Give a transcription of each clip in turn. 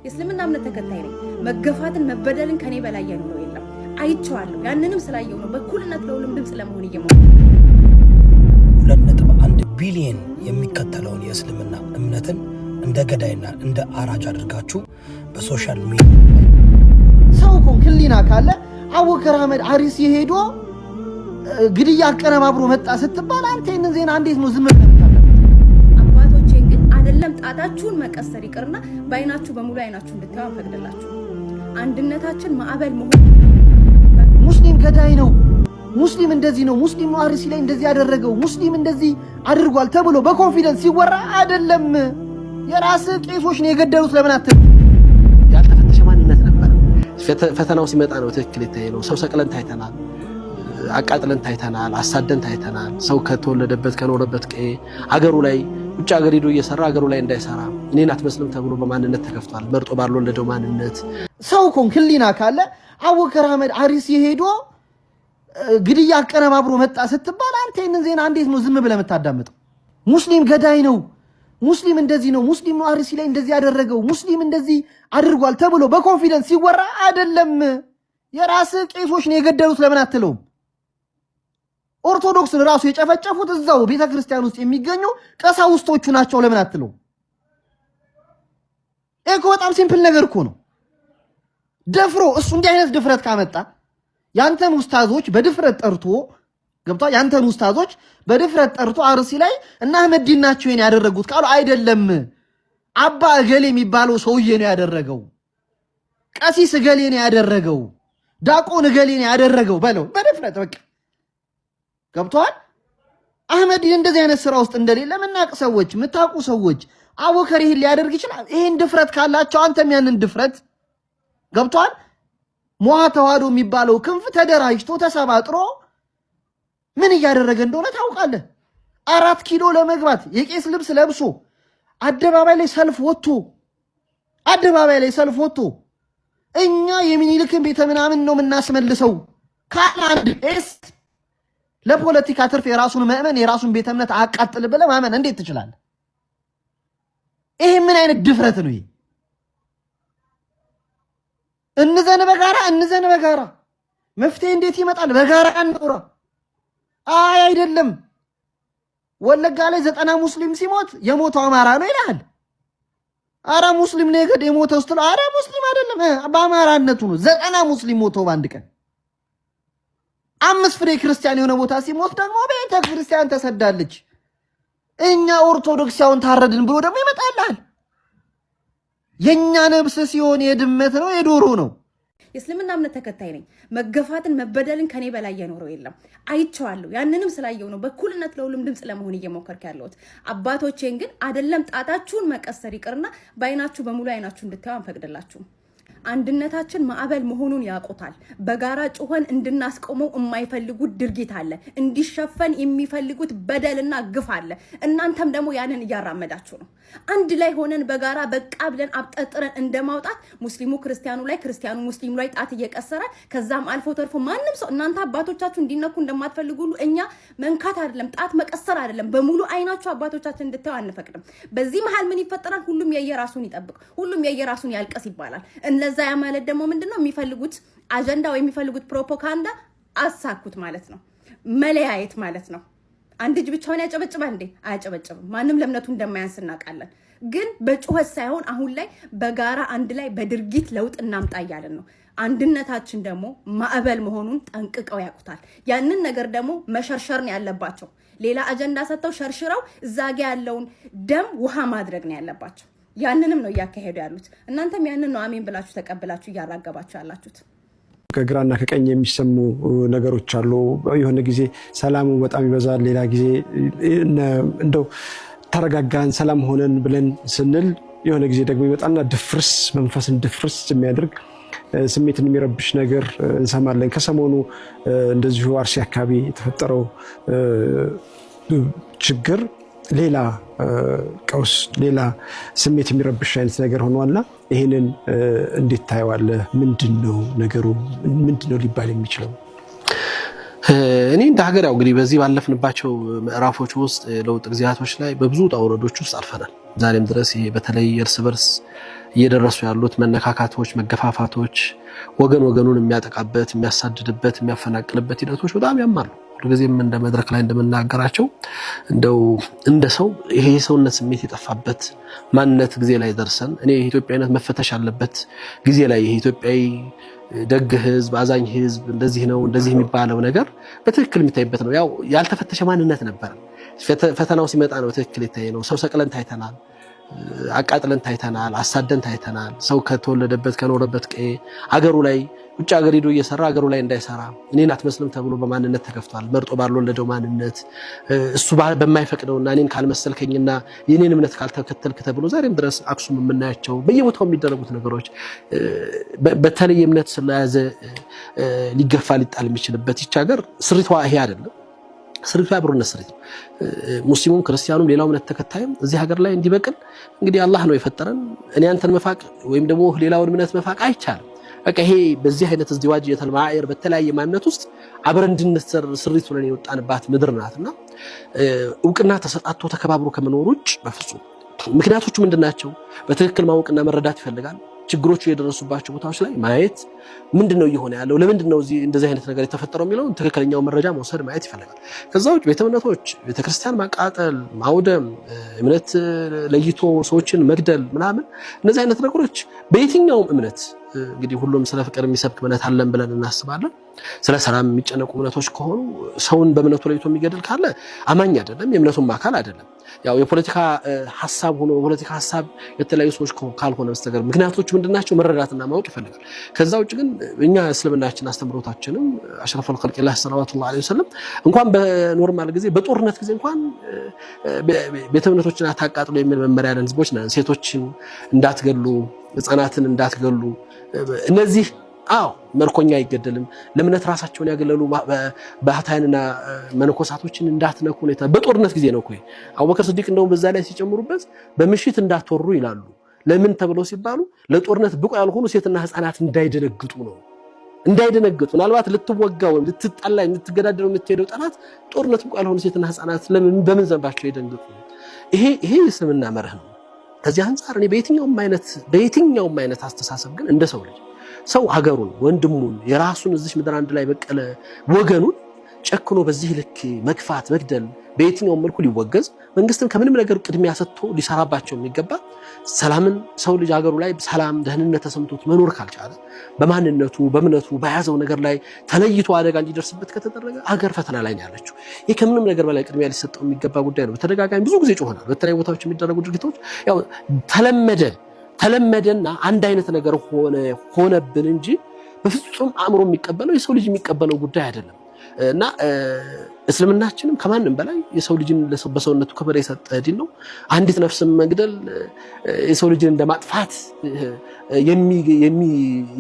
የእስልምና እምነት ተከታይ ነኝ። መገፋትን መበደልን ከኔ በላይ ያኖረው የለም። አይቼዋለሁ። ያንንም ስላየው ነው በኩልነት ለሁሉም ድምጽ ለመሆን እየሞከርኩ 2.1 ቢሊዮን የሚከተለውን የእስልምና እምነትን እንደ ገዳይና እንደ አራጅ አድርጋችሁ በሶሻል ሚዲያ ሰው ህሊና ካለ አቡበከር አህመድ አሪሲ ሄዶ ግድያ አቀነባብሮ መጣ ስትባል አንተ ይሄን ዜና እንዴት ነው ዝም ብለህ አባቶቼን ግን አይደለም ጣታችሁን መቀሰር ይቅርና በአይናችሁ በሙሉ አይናችሁ እንድታዩ ፈቅድላችሁ። አንድነታችን ማዕበል መሆን ሙስሊም ገዳይ ነው፣ ሙስሊም እንደዚህ ነው፣ ሙስሊም ነው አሪሲ ላይ እንደዚህ ያደረገው፣ ሙስሊም እንደዚህ አድርጓል ተብሎ በኮንፊደንስ ሲወራ አይደለም የራስ ቄሶች ነው የገደሉት። ለምን አትል ያልተፈተሸ ማንነት ነበር። ፈተናው ሲመጣ ነው ትክክል የታየው። ሰው ሰቅለን ታይተናል፣ አቃጥለን ታይተናል፣ አሳደን ታይተናል። ሰው ከተወለደበት ከኖረበት ቀዬ አገሩ ላይ ውጭ ሀገር ሄዶ እየሰራ አገሩ ላይ እንዳይሰራ እኔን አትመስልም ተብሎ በማንነት ተከፍቷል። መርጦ ባልወለደው ማንነት ሰው ህሊና ካለ አቡበከር አህመድ አሪሲ ሄዶ ግድያ አቀነባብሮ መጣ ስትባል አንተ ይሄን ዜና እንዴት ነው ዝም ብለህ የምታዳምጠው? ሙስሊም ገዳይ ነው፣ ሙስሊም እንደዚህ ነው፣ ሙስሊም ነው አሪሲ ላይ እንደዚህ ያደረገው፣ ሙስሊም እንደዚህ አድርጓል ተብሎ በኮንፊደንስ ሲወራ አይደለም የራስ ቄሶች ነው የገደሉት። ለምን አትለውም? ኦርቶዶክስን ራሱ የጨፈጨፉት እዛው ቤተክርስቲያን ውስጥ የሚገኙ ቀሳውስቶቹ ናቸው። ለምን አትለውም? እኮ በጣም ሲምፕል ነገር እኮ ነው። ደፍሮ እሱ እንዲህ አይነት ድፍረት ካመጣ ያንተን ኡስታዞች በድፍረት ጠርቶ ገብቷል። ያንተን ኡስታዞች በድፍረት ጠርቶ አርሲ ላይ እና አህመዲን ናቸው የኔ ያደረጉት ካሉ አይደለም አባ እገሌ የሚባለው ሰውዬ ነው ያደረገው፣ ቀሲስ እገሌ ነው ያደረገው፣ ዳቆን እገሌ ነው ያደረገው በለው በድፍረት በቃ ገብቷል። አህመዲን እንደዚህ አይነት ስራ ውስጥ እንደሌለ ምናቅ ሰዎች ምታቁ ሰዎች አቡበከር ይሄን ሊያደርግ ይችላል። ይሄን ድፍረት ካላቸው አንተም ያንን ድፍረት ገብቷል። ሞዓ ተዋህዶ የሚባለው ክንፍ ተደራጅቶ ተሰባጥሮ ምን እያደረገ እንደሆነ ታውቃለህ። 4 ኪሎ ለመግባት የቄስ ልብስ ለብሶ አደባባይ ላይ ሰልፍ ወጥቶ እኛ የሚኒልክን ቤተ ምናምን ነው የምናስመልሰው ካለ አንድ ቄስ ለፖለቲካ ትርፍ የራሱን ምዕመን የራሱን ቤተ እምነት አቃጥል ብለህ ማመን እንዴት ትችላለህ? ይሄ ምን አይነት ድፍረት ነው? ይሄ እንዘን በጋራ መፍትሄ እንዴት ይመጣል? በጋራ አንውራ። አይደለም ወለጋ ላይ 90 ሙስሊም ሲሞት የሞተው አማራ ነው ይላል። አራ ሙስሊም ነው የሞተው ስትል አራ ሙስሊም አይደለም በአማራነቱ ነው 90 ሙስሊም ሞተው በአንድ ቀን። 5 ፍሬ ክርስቲያን የሆነ ቦታ ሲሞት ደግሞ ቤተ ክርስቲያን ተሰዳለች። እኛ ኦርቶዶክሳውን ታረድን ብሎ ደግሞ ይመጣላል። የኛ ነብስ ሲሆን የድመት ነው የዶሮ ነው። የእስልምና እምነት ተከታይ ነኝ። መገፋትን መበደልን ከኔ በላይ ያኖረው የለም። አይቼዋለሁ። ያንንም ስላየው ነው በኩልነት ለሁሉም ድምጽ ለመሆን እየሞከርኩ ያለሁት። አባቶቼን ግን አይደለም ጣታችሁን መቀሰር ይቅርና በአይናችሁ በሙሉ አይናችሁ እንድታዩ አንፈቅድላችሁም። አንድነታችን ማዕበል መሆኑን ያውቁታል። በጋራ ጩኸን እንድናስቆመው የማይፈልጉት ድርጊት አለ፣ እንዲሸፈን የሚፈልጉት በደልና ግፍ አለ። እናንተም ደግሞ ያንን እያራመዳችሁ ነው። አንድ ላይ ሆነን በጋራ በቃ ብለን አብጠጥረን እንደማውጣት ሙስሊሙ ክርስቲያኑ ላይ፣ ክርስቲያኑ ሙስሊሙ ላይ ጣት እየቀሰረ ከዛም አልፎ ተርፎ ማንም ሰው እናንተ አባቶቻችሁ እንዲነኩ እንደማትፈልጉ ሁሉ እኛ መንካት አይደለም ጣት መቀሰር አይደለም በሙሉ አይናችሁ አባቶቻችን እንድታዩ አንፈቅድም። በዚህ መሃል ምን ይፈጠራል? ሁሉም የየራሱን ይጠብቅ፣ ሁሉም የየራሱን ያልቀስ ይባላል። ለዛ ማለት ደግሞ ምንድነው የሚፈልጉት አጀንዳ ወይ የሚፈልጉት ፕሮፓጋንዳ አሳኩት ማለት ነው። መለያየት ማለት ነው። አንድ እጅ ብቻውን ያጨበጭባል እንዴ? አያጨበጭብም። ማንም ለእምነቱ እንደማያንስ እናውቃለን። ግን በጩኸት ሳይሆን አሁን ላይ በጋራ አንድ ላይ በድርጊት ለውጥ እናምጣ እያለን ነው። አንድነታችን ደግሞ ማዕበል መሆኑን ጠንቅቀው ያውቁታል። ያንን ነገር ደግሞ መሸርሸር ነው ያለባቸው። ሌላ አጀንዳ ሰጥተው ሸርሽረው እዛ ጋ ያለውን ደም ውሃ ማድረግ ነው ያለባቸው። ያንንም ነው እያካሄዱ ያሉት። እናንተም ያንን ነው አሜን ብላችሁ ተቀብላችሁ እያራገባችሁ ያላችሁት። ከግራና ከቀኝ የሚሰሙ ነገሮች አሉ። የሆነ ጊዜ ሰላሙ በጣም ይበዛል፣ ሌላ ጊዜ እንደው ተረጋጋን ሰላም ሆነን ብለን ስንል የሆነ ጊዜ ደግሞ ይመጣና ድፍርስ መንፈስን ድፍርስ የሚያደርግ ስሜትን የሚረብሽ ነገር እንሰማለን። ከሰሞኑ እንደዚሁ አርሲ አካባቢ የተፈጠረው ችግር ሌላ ቀውስ ሌላ ስሜት የሚረብሽ አይነት ነገር ሆኗልና ይሄንን እንዴት ታየዋለህ? ምንድነው ነገሩ? ምንድነው ሊባል የሚችለው? እኔ እንደ ሀገር ያው እንግዲህ በዚህ ባለፍንባቸው ምዕራፎች ውስጥ ለውጥ ጊዜያቶች ላይ በብዙ ጣውረዶች ውስጥ አልፈናል። ዛሬም ድረስ ይሄ በተለይ እርስ በርስ እየደረሱ ያሉት መነካካቶች መገፋፋቶች ወገን ወገኑን የሚያጠቃበት የሚያሳድድበት የሚያፈናቅልበት ሂደቶች በጣም ያማሉ ሁልጊዜም እንደ መድረክ ላይ እንደምናገራቸው እንደው እንደ ሰው ይሄ ሰውነት ስሜት የጠፋበት ማንነት ጊዜ ላይ ደርሰን እኔ ኢትዮጵያዊነት መፈተሽ አለበት ጊዜ ላይ ይሄ ኢትዮጵያዊ ደግ ህዝብ አዛኝ ህዝብ እንደዚህ ነው እንደዚህ የሚባለው ነገር በትክክል የሚታይበት ነው ያው ያልተፈተሸ ማንነት ነበር ፈተናው ሲመጣ ነው ትክክል የታየው ሰው ሰቅለን ታይተናል አቃጥለን ታይተናል አሳደን ታይተናል ሰው ከተወለደበት ከኖረበት ቀዬ አገሩ ላይ ውጭ ሀገር ሄዶ እየሰራ አገሩ ላይ እንዳይሰራ እኔን አትመስልም ተብሎ በማንነት ተከፍቷል መርጦ ባልወለደው ማንነት እሱ በማይፈቅደውና እኔን ካልመሰልከኝና የኔን እምነት ካልተከተልክ ተብሎ ዛሬም ድረስ አክሱም የምናያቸው በየቦታው የሚደረጉት ነገሮች በተለይ እምነት ስለያዘ ሊገፋ ሊጣል የሚችልበት ይች ሀገር ስሪቷ ይሄ አይደለም ስሪቷ አብሮነት ስሪት ሙስሊሙም ክርስቲያኑም ሌላው እምነት ተከታይም እዚህ ሀገር ላይ እንዲበቅል እንግዲህ አላህ ነው የፈጠረን እኔ አንተን መፋቅ ወይም ደግሞ ሌላውን እምነት መፋቅ አይቻልም በቃ ይሄ በዚህ አይነት እዝዲዋጅ የተልማዓየር በተለያየ ማንነት ውስጥ አብረን እንድንሰር ስሪት ሆነን የወጣንባት ምድር ናትና እውቅና ተሰጣቶ ተከባብሮ ከመኖር ውጭ በፍጹም ምክንያቶቹ ምንድናቸው በትክክል ማወቅና መረዳት ይፈልጋል ችግሮቹ የደረሱባቸው ቦታዎች ላይ ማየት ምንድነው እየሆነ ያለው ለምንድነው እንደዚህ አይነት ነገር የተፈጠረው የሚለው ትክክለኛው መረጃ መውሰድ ማየት ይፈልጋል ከዛው ቤተ እምነቶች ቤተክርስቲያን ማቃጠል ማውደም እምነት ለይቶ ሰዎችን መግደል ምናምን እነዚህ አይነት ነገሮች በየትኛው እምነት እንግዲህ ሁሉም ስለ ፍቅር የሚሰብክ እምነት አለን ብለን እናስባለን ስለ ሰላም የሚጨነቁ እምነቶች ከሆኑ ሰውን በእምነቱ ለይቶ የሚገድል ካለ አማኝ አይደለም የእምነቱም አካል አይደለም ያው የፖለቲካ ሐሳብ ሆኖ የፖለቲካ ሐሳብ የተለያዩ ሰዎች ካልሆነ በስተቀር ምክንያቶቹ ምንድናቸው መረዳትና ማወቅ ይፈልጋል ከዛው ውጭ ግን እኛ እስልምናችን አስተምሮታችንም አሽረፈል ኸልቂላህ ሰለላሁ ዐለይሂ ወሰለም እንኳን በኖርማል ጊዜ በጦርነት ጊዜ እንኳን ቤተ እምነቶችን አታቃጥሉ የሚል መመሪያ ያለን ህዝቦች ነን ሴቶችን እንዳትገሉ ህፃናትን እንዳትገሉ እነዚህ መልኮኛ አይገደልም ለምነት ራሳቸውን ያገለሉ ባህታንና መነኮሳቶችን እንዳትነኩ ነው በጦርነት ጊዜ ነው አቡበከር ስዲቅ እንደው በዛ ላይ ሲጨምሩበት በምሽት እንዳትወሩ ይላሉ ለምን ተብለው ሲባሉ ለጦርነት ብቁ ያልሆኑ ሴትና ህፃናት እንዳይደነግጡ ነው እንዳይደነግጡ ምናልባት ልትወጋው ልትጣላ ልትገዳደሩ የምትሄደው ጠላት ጦርነት ብቁ ያልሆኑ ሴትና ህፃናት ለምን በምን ዘንባቸው ይደንግጡ ይሄ እስልምና መርህ ነው ከዚህ አንፃር እኔ በየትኛውም አይነት አስተሳሰብ ግን እንደ ሰው ልጅ ሰው ሀገሩን ወንድሙን የራሱን እዚህ ምድር አንድ ላይ በቀለ ወገኑን ጨክኖ በዚህ ልክ መግፋት መግደል በየትኛው መልኩ ሊወገዝ መንግስትም ከምንም ነገር ቅድሚያ ሰጥቶ ሊሰራባቸው የሚገባ ሰላምን ሰው ልጅ ሀገሩ ላይ ሰላም ደህንነት ተሰምቶት መኖር ካልቻለ በማንነቱ በእምነቱ በያዘው ነገር ላይ ተለይቶ አደጋ እንዲደርስበት ከተደረገ ሀገር ፈተና ላይ ነው ያለችው ይሄ ከምንም ነገር በላይ ቅድሚያ ሊሰጠው የሚገባ ጉዳይ ነው በተደጋጋሚ ብዙ ጊዜ ጮኸናል በተለያዩ ቦታዎች የሚደረጉ ድርጊቶች ያው ተለመደና አንድ አይነት ነገር ሆነብን እንጂ በፍጹም አእምሮ የሚቀበለው የሰው ልጅ የሚቀበለው ጉዳይ አይደለም እና እስልምናችንም ከማንም በላይ የሰው ልጅን በሰውነቱ ክብር የሰጠ ዲን ነው አንዲት ነፍስን መግደል የሰው ልጅን እንደማጥፋት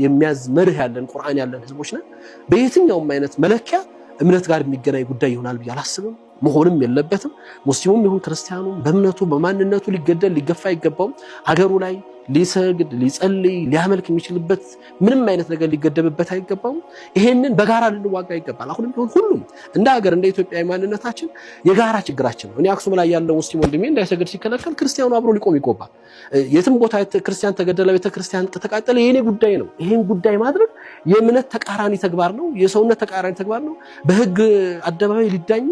የሚያዝ መርህ ያለን ቁርአን ያለን ህዝቦች ነን በየትኛውም አይነት መለኪያ እምነት ጋር የሚገናኝ ጉዳይ ይሆናል ብዬ አላስብም መሆንም የለበትም ሙስሊሙም ይሁን ክርስቲያኑም በእምነቱ በማንነቱ ሊገደል ሊገፋ አይገባውም ሀገሩ ላይ ሊሰግድ ሊጸልይ ሊያመልክ የሚችልበት ምንም አይነት ነገር ሊገደብበት አይገባውም ይሄንን በጋራ ልንዋጋ ይገባል አሁንም ቢሆን ሁሉም እንደ ሀገር እንደ ኢትዮጵያዊ ማንነታችን የጋራ ችግራችን ነው እኔ አክሱም ላይ ያለው ሙስሊም ወንድሜ እንዳይሰግድ ሲከለከል ክርስቲያኑ አብሮ ሊቆም ይገባል የትም ቦታ ክርስቲያን ተገደለ ቤተክርስቲያን ተቃጠለ የኔ ጉዳይ ነው ይሄን ጉዳይ ማድረግ የእምነት ተቃራኒ ተግባር ነው የሰውነት ተቃራኒ ተግባር ነው በህግ አደባባይ ሊዳኙ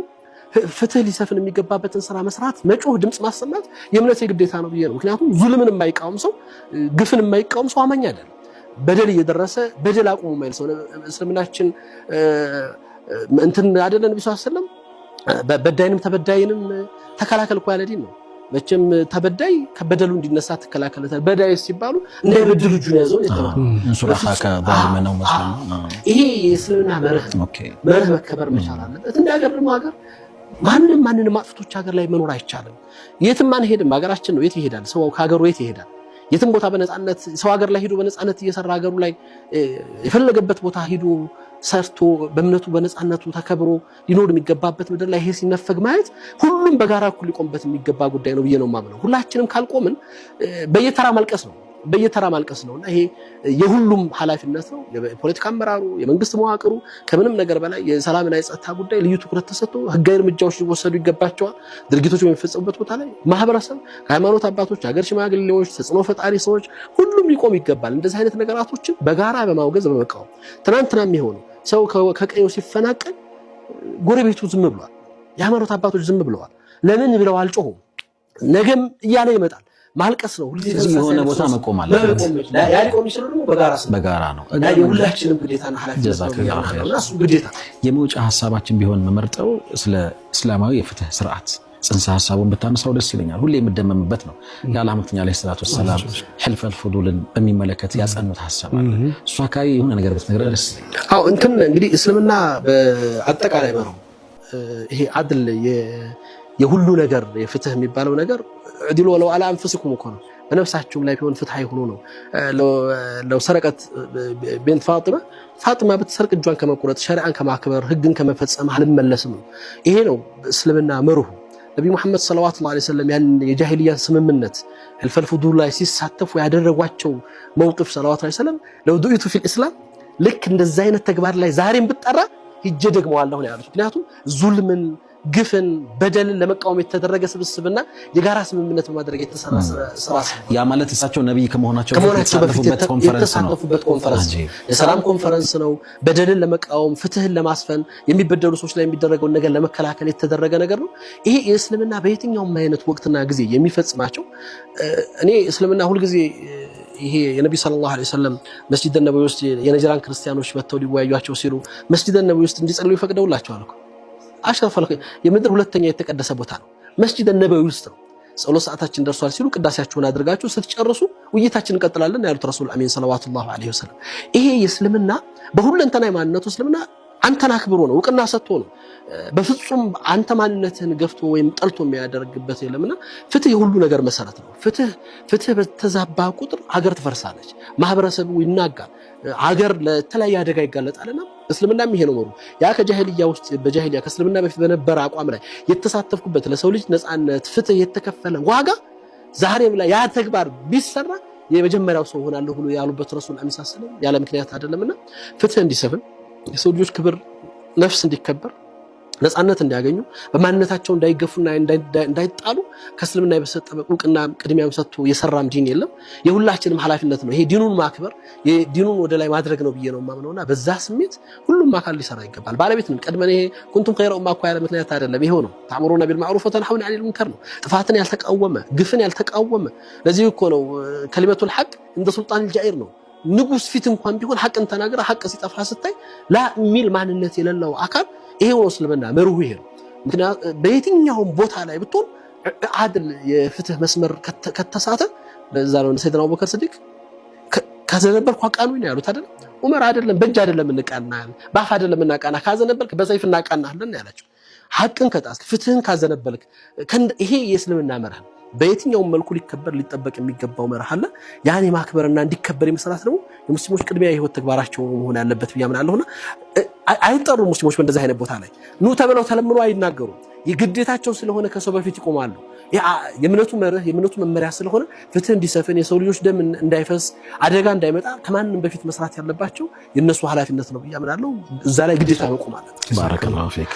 ፍትህ ሊሰፍን የሚገባበትን ስራ መስራት መጮህ ድምጽ ማሰማት የእምነት ግዴታ ነው ብዬ ነው ምክንያቱም ዙልምን የማይቃወም ሰው ግፍን የማይቃወም ሰው አማኝ አይደለም በደል እየደረሰ በደል አቁሙ ማለት ሰው እስልምናችን እንትን አይደለም ነብዩ ሰለላሁ ዐለይሂ ወሰለም በዳይንም ተበዳይንም ተከላከል እኮ ያለ ዲን ነው መቼም ተበዳይ ከበደሉ እንዲነሳ ተከላከለታል በዳይ ሲባሉ እንዳይበድሉ እጁን ያዘው ይተባሉ ሱራፋካ ባልመነው መስሎኝ ይሄ የእስልምና መርህ መከበር መቻል አለበት እንደ ሀገር ደግሞ ሀገር ማንንም አጥፍቶች ሀገር ላይ መኖር አይቻልም የትም አንሄድም ሀገራችን ነው የት ይሄዳል ሰው ከሀገሩ የት ይሄዳል የትም ቦታ በነፃነት ሰው ሀገር ላይ ሄዶ በነፃነት እየሰራ ሀገሩ ላይ የፈለገበት ቦታ ሄዶ ሰርቶ በእምነቱ በነፃነቱ ተከብሮ ሊኖር የሚገባበት ምድር ላይ ይሄ ሲነፈግ ማየት ሁሉም በጋራ እኩል ሊቆምበት የሚገባ ጉዳይ ነው ብዬ ነው የማምነው ሁላችንም ካልቆምን በየተራ መልቀስ ነው በየተራ ማልቀስ ነውና ይሄ የሁሉም ኃላፊነት ነው። የፖለቲካ አመራሩ፣ የመንግስት መዋቅሩ ከምንም ነገር በላይ የሰላምና የጸጥታ ጉዳይ ልዩ ትኩረት ተሰጥቶ ህጋዊ እርምጃዎች ሊወሰዱ ይገባቸዋል። ድርጊቶች በሚፈጸሙበት ቦታ ላይ ማህበረሰብ፣ ሃይማኖት አባቶች፣ ሀገር ሽማግሌዎች፣ ተጽዕኖ ፈጣሪ ሰዎች ሁሉም ሊቆም ይገባል። እንደዚህ አይነት ነገራቶችን በጋራ በማውገዝ በመቃወም ትናንትና የሚሆነው ሰው ከቀየው ሲፈናቀል ጎረቤቱ ዝም ብሏል። የሃይማኖት አባቶች ዝም ብለዋል። ለምን ብለው አልጮሁም። ነገም እያለ ይመጣል። ማልቀስ ነው። ሁሉ የሆነ ቦታ መቆም አለበት። ያሊቆም ይችላል ደግሞ በጋራ ነው። የሁላችንም ግዴታና ኃላፊነት ነው። እሱ ግዴታ የመውጫ ሐሳባችን ቢሆን መመርጠው ስለ እስላማዊ የፍትህ ስርዓት ጽንሰ ሐሳቡን ብታነሳው ደስ ይለኛል። ሁሌ የምደመምበት ነው። የአላህ መልእክተኛ አለይሂ ሰላቱ ወሰላም ህልፈል ፉዱልን በሚመለከት ያጸኑት ሐሳብ አለ። እሱ አካባቢ የሆነ ነገር ብትነግረን ደስ ይለኛል። አዎ እንትን እንግዲህ እስልምና በአጠቃላይ ነው ይሄ አድል የሁሉ ነገር የፍትህ የሚባለው ነገር ዕድሉ ወለው አላ አንፍስኩም እኮ ነው። በነፍሳችሁም ላይ ቢሆን ፍትሃዊ ሆኖ ነው። ለው ሰረቀት ቢንት ፋጢማ ብትሰርቅ እጇን ከመቁረጥ ሸሪዓን ከማክበር ህግን ከመፈጸም አልመለስም ነው። ይሄ ነው እስልምና መርሁ። ነብዩ መሐመድ ሰለላሁ ዐለይሂ ወሰለም ያን የጃሂልያ ስምምነት ህልፈል ፉዱል ላይ ሲሳተፉ ያደረጓቸው መውቅፍ ሰለላሁ ዐለይሂ ወሰለም ለው ዱኢቱ ፊል ኢስላም ልክ እንደዛ አይነት ተግባር ላይ ዛሬም ብጠራ ሂጄ ደግመዋለሁ ነው ያሉት። ምክንያቱም ዙልምን፣ ግፍን፣ በደልን ለመቃወም የተደረገ ስብስብና የጋራ ስምምነት በማድረግ የተሰራ ስራ ያ ማለት እሳቸው ነብይ ከመሆናቸው በፊት የተሳተፉበት ኮንፈረንስ የሰላም ኮንፈረንስ ነው። በደልን ለመቃወም ፍትህን ለማስፈን የሚበደሉ ሰዎች ላይ የሚደረገውን ነገር ለመከላከል የተደረገ ነገር ነው። ይሄ የእስልምና በየትኛውም አይነት ወቅትና ጊዜ የሚፈጽማቸው እኔ እስልምና ሁልጊዜ ይሄ የነብዩ ሰለላሁ ዐለይሂ ወሰለም መስጂድ ነብዩ ውስጥ የነጅራን ክርስቲያኖች መተው ሊወያዩአቸው ሲሉ መስጂድ ነብዩ ውስጥ እንዲጸልዩ ይፈቅደውላቸዋል እኮ አሽረፈል የምድር ሁለተኛ የተቀደሰ ቦታ ነው። መስጂድ ነብዩ ውስጥ ነው። ጸሎት ሰዓታችን ደርሷል ሲሉ ቅዳሴያችሁን አድርጋችሁ ስትጨርሱ ውይይታችንን እንቀጥላለን ያሉት ረሱል አሚን ሰለላሁ ዐለይሂ ወሰለም። ይሄ የእስልምና በሁለንተናይ ማንነቱ እስልምና አንተን አክብሮ ነው፣ እውቅና ሰጥቶ ነው። በፍጹም አንተ ማንነትህን ገፍቶ ወይም ጠልቶ የሚያደርግበት የለምና ፍትህ የሁሉ ነገር መሰረት ነው። ፍትህ በተዛባ ቁጥር ሀገር ትፈርሳለች፣ ማህበረሰቡ ይናጋል፣ ሀገር ለተለያየ አደጋ ይጋለጣልና እስልምናም ይሄ ነው መሩ። ያ ከጃሂልያ ውስጥ በጃሂልያ ከእስልምና በፊት በነበረ አቋም ላይ የተሳተፍኩበት ለሰው ልጅ ነፃነት ፍትህ የተከፈለ ዋጋ ዛሬም ላይ ያ ተግባር ቢሰራ የመጀመሪያው ሰው ሆናለሁ ብሎ ያሉበት ረሱል አሚን ሰለላሁ ያለ ምክንያት አይደለምና ፍትህ እንዲሰፍን የሰው ልጆች ክብር ነፍስ እንዲከበር ነፃነት እንዲያገኙ በማንነታቸው እንዳይገፉና እንዳይጣሉ ከእስልምና በሰጠ እውቅና ቅድሚያም ሰጥቶ የሰራም ዲን የለም። የሁላችንም ኃላፊነት ነው ይሄ ዲኑን ማክበር የዲኑን ወደ ላይ ማድረግ ነው ብዬ ነው የማምነውና በዛ ስሜት ሁሉም አካል ሊሰራ ይገባል። ባለቤት ነን ቀድመን ይሄ ኩንቱም ኸይረ ኡማ እኮ ያለ ምክንያት አይደለም። ይሄው ነው ተአምሩና ቢልማዕሩፍ ወተንሐውና ዐኒል ሙንከር ነው። ጥፋትን ያልተቃወመ ግፍን ያልተቃወመ ለዚህ እኮ ነው ከሊመቱል ሐቅ እንደ ሱልጣን ጃኢር ነው። ንጉስ ፊት እንኳን ቢሆን ሐቅን ተናገረ ሐቅ ሲጠፋ ስታይ ላ ሚል ማንነት የሌለው አካል ይሄው ነው እስልምና መርሁ ይሄ ነው። ምክንያቱም በየትኛውም ቦታ ላይ ብትሆን አድል የፍትህ መስመር ከተሳተ በዛ ነው ሰይድና አቡበከር ስዲቅ ካዘነበልኩ አቃኑ ነው ያሉት አይደል? ዑመር አይደለም በእጅ አይደለም እንቃናለን ባፍ አይደለም እናቃና ካዘነበልክ በሰይፍ እናቃናለን ያላችሁ ሐቅን ከጣስክ ፍትህን ካዘነበልክ ይሄ የእስልምና መርህ ነው። በየትኛውም መልኩ ሊከበር ሊጠበቅ የሚገባው መርህ አለ። ያኔ ማክበርና እንዲከበር የመስራት ደግሞ የሙስሊሞች ቅድሚያ የህይወት ተግባራቸው መሆን ያለበት ብያምናለሁና አይጠሩ ሙስሊሞች በእንደዚህ አይነት ቦታ ላይ ኑ ተብለው ተለምነው አይናገሩም። የግዴታቸው ስለሆነ ከሰው በፊት ይቆማሉ። የእምነቱ መርህ የእምነቱ መመሪያ ስለሆነ ፍትህ እንዲሰፍን የሰው ልጆች ደም እንዳይፈስ አደጋ እንዳይመጣ ከማንም በፊት መስራት ያለባቸው የነሱ ኃላፊነት ነው ብያምናለሁ። እዛ ላይ ግዴታ መቆም አለበት። ባረከላሁ ፊክ።